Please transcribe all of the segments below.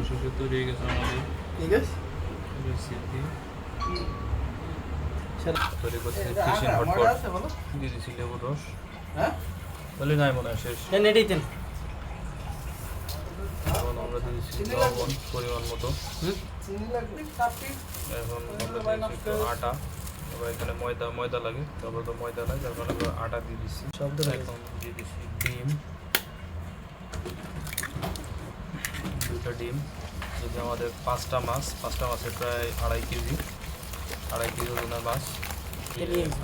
অবশেষে তৈরি হয়ে গেছে আমাদের রেসিপি। তৈরি করছি ফিশিং হটপট, দিয়ে দিচ্ছি লেবুর রস। বলি নাই মনে হয় শেষ। এখন আমরা দিয়েছি লবণ পরিমাণ মতো। এখন আমরা দিয়েছি একটু আটা। এবার এখানে ময়দা লাগে, তারপর তো ময়দা লাগে, তার কারণে আমরা আটা দিয়ে দিচ্ছি। এখন দিয়ে দিচ্ছি ডিম, 2টা ডিম। যদি আমাদের 5টা মাছের প্রায় 2.5 কেজি ওজনের মাছ।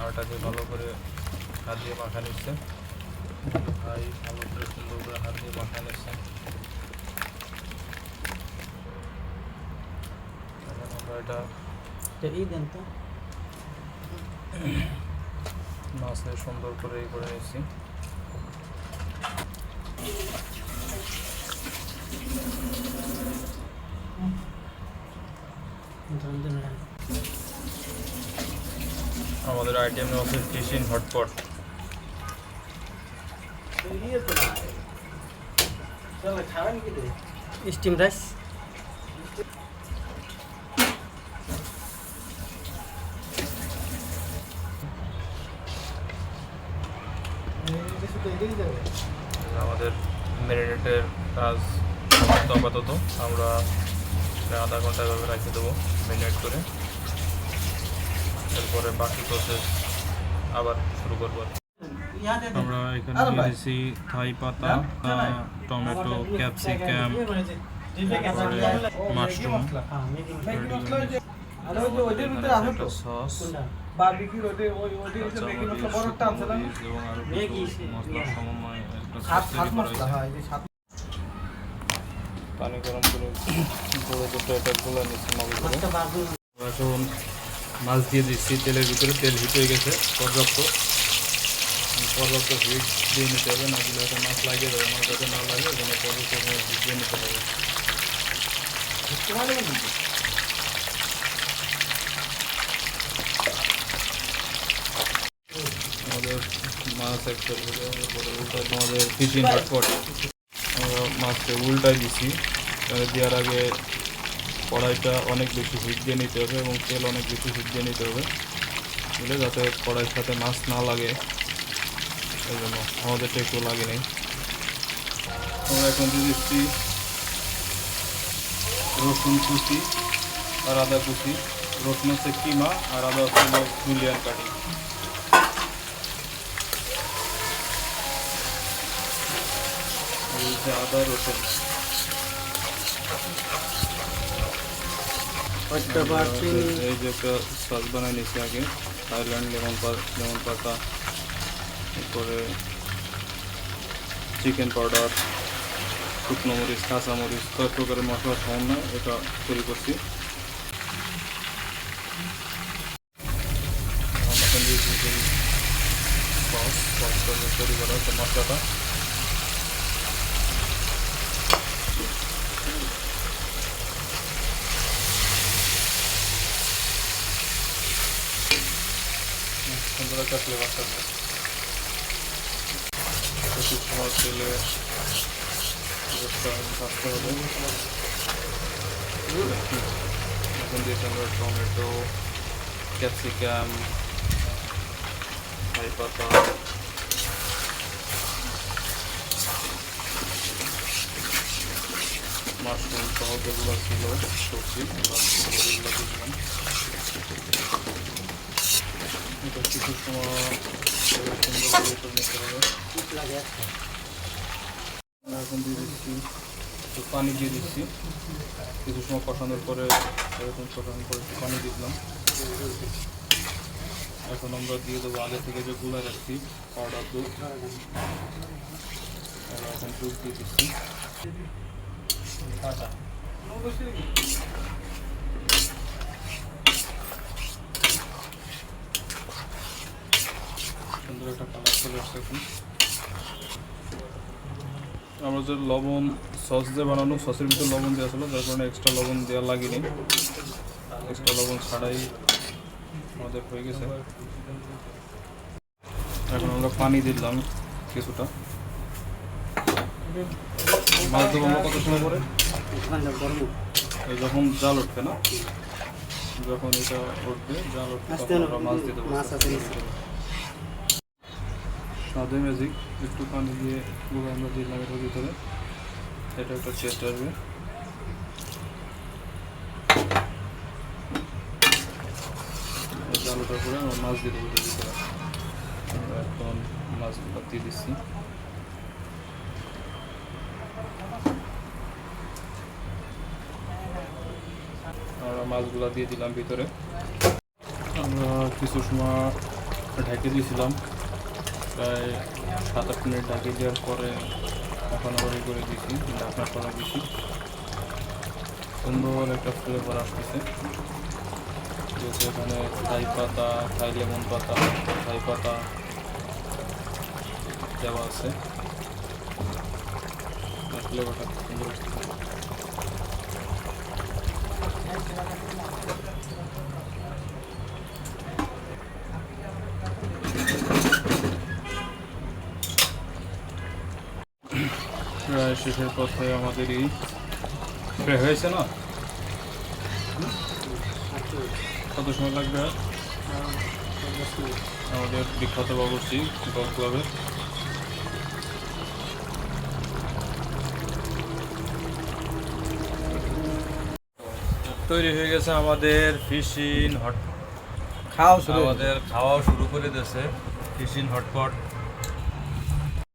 আটা দিয়ে ভালো করে হাত দিয়ে মাখা নিচ্ছে, ভাই ভালো করে সুন্দর করে হাত দিয়ে মাখা নিচ্ছে। এখন আমরা এটা মাছে সুন্দর করে করে নিচ্ছি। আমাদের আইটেম হচ্ছে ফিশিং হটপট। স্টিম রাইস আমাদের ম্যারিনেটের কাজ আপাতত আমরা আধা ঘন্টা এভাবে রেখে দেবো ম্যারিনেট করে। এরপরে বাকি প্রসেস আবার শুরু করবো। আমরা এখানে দিয়েছি থাই পাতা, টমেটো, ক্যাপসিকাম, মাশরুম, একটা সস, এবং আরো কিছু মশলার সমন্বয় একটা সস তৈরি করা হয়েছে। পানি গরম করে গোলা দুটো এটা গোলা নিচ্ছি মগে করে। এখন মাছ দিয়ে দিচ্ছি তেলের ভিতরে। তেল হিট হয়ে গেছে, পর্যাপ্ত হিট দিয়ে নিতে হবে, না দিলে একটা মাছ লাগিয়ে দেবে। মাছ যাতে না লাগে ওখানে পর্যাপ্ত হিট দিয়ে নিতে হবে। আমাদের মাছ আমাদের ফিশিং হটপট আমরা মাছকে উল্টাই দিচ্ছি। দেওয়ার আগে কড়াইটা অনেক বেশি হিট দিয়ে নিতে হবে এবং তেল অনেক বেশি হিট দিয়ে নিতে হবে, বুঝলে, যাতে কড়াইয়ের সাথে মাছ না লাগে। এই জন্য আমাদেরটা একটু লাগে নেই। আমরা এখন দিয়ে দিচ্ছি রসুন কুচি আর আদা কুচি। রসুন হচ্ছে কিমা আর আদা হচ্ছে জুলিয়ান কাটি। আদা রসুন এই যে একটা সস বানাই নিচ্ছি আগে। থাইল্যান্ড লেমন পাতা, এরপরে চিকেন পাউডার, শুকনো মরিচ, কাঁচা মরিচ, 6 প্রকারের মশলা সমন্বয় এটা তৈরি করছি। তৈরি করা হচ্ছে মশলাটা। সুন্দর একটা ফ্লেভার থাকবে। কিছু সময় তেলে ভাজতে হবে। এখন দিয়েছি আমরা টমেটো, ক্যাপসিকাম, থাই পাতা, মাশরুম সহ যেগুলো ছিল সবজি দিলাম। এটা কিছু সময় নিতে হবে। এখন দিয়ে দিচ্ছি একটু পানি দিয়ে দিচ্ছি। কিছু সময় কষানোর পরে এরকম কষানোর পরে একটু পানি দিলাম। এখন আমরা দিয়ে দেবো আগে থেকে যে গুলা রাখছি পাউডার দুধ। এখন দুধ দিয়ে দিচ্ছি। সুন্দর একটা কালার চলে আসছে। এখন আমরা যে লবণ সস দিয়ে বানানো, সসের ভিতরে লবণ দেওয়া ছিল, যার কারণে এক্সট্রা লবণ দেওয়া লাগেনি। এক্সট্রা লবণ ছাড়াই আমাদের হয়ে গেছে। এখন আমরা পানি দিলাম কিছুটা। মাছ দেবো আমরা কত সময় পরে? এই যখন জাল উঠবে না, যখন এটা উঠবে জাল উঠবে তখন আমরা মাছ দিয়ে দেবো। স্বাদে ম্যাজিক একটু পানি দিয়ে গুঁড়ো আমরা দিলাম এটার ভিতরে, এটা একটা টেস্ট আসবে। জাল ওঠার পরে আমরা মাছ দিয়ে দেবো এটার ভিতরে। আমরা এখন মাছগুলো দিয়ে দিচ্ছি। আমরা মাছগুলো দিয়ে দিলাম ভিতরে। আমরা কিছু সময় ঢেকে দিয়েছিলাম, প্রায় 7-8 মিনিট ঢেকে দেওয়ার পরে এখন আবার করে দিয়েছি, ঢাকনা করা দিয়েছি। সুন্দর একটা ফ্লেভার আসতেছে, যেহেতু এখানে থাই পাতা, থাই লেমন পাতা, থাই পাতা দেওয়া আছে, ফ্লেভারটা খুব সুন্দর আসতেছে। প্রায় শেষের পথে আমাদের এই প্রায় হয়েছে না, কত সময় লাগবে আর? আমাদের বিখ্যাত বাবুর্চি গল্ফ ক্লাবের তৈরি হয়ে গেছে আমাদের ফিশিং হট। আমাদের খাওয়াও শুরু করে দিয়েছে ফিশিং হটপট।